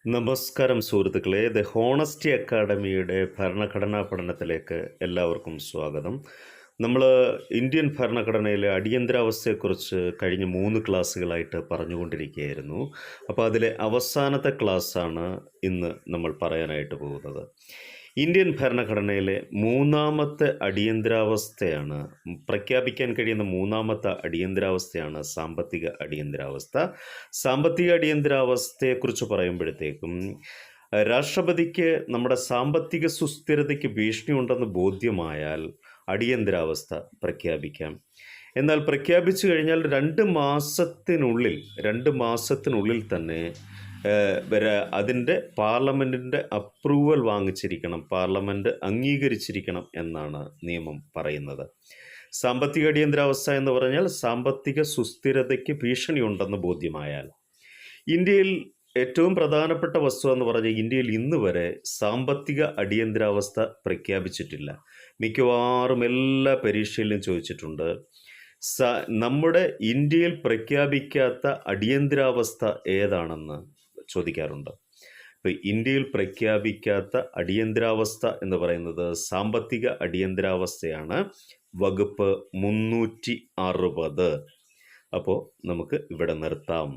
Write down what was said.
നമസ്കാരം സുഹൃത്തുക്കളെ. The honesty അക്കാഡമിയുടെ ഭരണഘടനാ പഠനത്തിലേക്ക് എല്ലാവർക്കും സ്വാഗതം. നമ്മൾ ഇന്ത്യൻ ഭരണഘടനയിലെ അടിയന്തരാവസ്ഥയെക്കുറിച്ച് കഴിഞ്ഞ 3 ക്ലാസ്സുകളായിട്ട് പറഞ്ഞുകൊണ്ടിരിക്കുകയായിരുന്നു. അപ്പോൾ അതിലെ അവസാനത്തെ ക്ലാസ്സാണ് ഇന്ന് നമ്മൾ പറയാനായിട്ട് പോകുന്നത്. ഇന്ത്യൻ ഭരണഘടനയിലെ മൂന്നാമത്തെ അടിയന്തരാവസ്ഥയാണ്, പ്രഖ്യാപിക്കാൻ കഴിയുന്ന മൂന്നാമത്തെ അടിയന്തരാവസ്ഥയാണ് സാമ്പത്തിക അടിയന്തരാവസ്ഥ. സാമ്പത്തിക അടിയന്തരാവസ്ഥയെക്കുറിച്ച് പറയുമ്പോഴത്തേക്കും രാഷ്ട്രപതിക്ക് നമ്മുടെ സാമ്പത്തിക സുസ്ഥിരതയ്ക്ക് ഭീഷണിയുണ്ടെന്ന് ബോധ്യമായാൽ അടിയന്തരാവസ്ഥ പ്രഖ്യാപിക്കാം. എന്നാൽ പ്രഖ്യാപിച്ചു കഴിഞ്ഞാൽ 2 മാസത്തിനുള്ളിൽ തന്നെ അതിൻ്റെ പാർലമെൻറ്റിൻ്റെ അപ്രൂവൽ വാങ്ങിച്ചിരിക്കണം, പാർലമെൻറ്റ് അംഗീകരിച്ചിരിക്കണം എന്നാണ് നിയമം പറയുന്നത്. സാമ്പത്തിക അടിയന്തരാവസ്ഥ എന്ന് പറഞ്ഞാൽ സാമ്പത്തിക സുസ്ഥിരതയ്ക്ക് ഭീഷണിയുണ്ടെന്ന് ബോധ്യമായാൽ. ഇന്ത്യയിൽ ഏറ്റവും പ്രധാനപ്പെട്ട വസ്തുത എന്ന് പറഞ്ഞാൽ ഇന്ത്യയിൽ ഇന്ന് വരെ സാമ്പത്തിക അടിയന്തരാവസ്ഥ പ്രഖ്യാപിച്ചിട്ടില്ല. മിക്കവാറും എല്ലാ പരീക്ഷയിലും ചോദിച്ചിട്ടുണ്ട്, നമ്മുടെ ഇന്ത്യയിൽ പ്രഖ്യാപിക്കാത്ത അടിയന്തരാവസ്ഥ ഏതാണെന്ന് ചോദിക്കാറുണ്ട്. ഇപ്പോൾ ഇന്ത്യയിൽ പ്രഖ്യാപിക്കാത്ത അടിയന്തരാവസ്ഥ എന്ന് പറയുന്നത് സാമ്പത്തിക അടിയന്തരാവസ്ഥയാണ്, വകുപ്പ് 360. അപ്പോൾ നമുക്ക് ഇവിടെ നിർത്താം.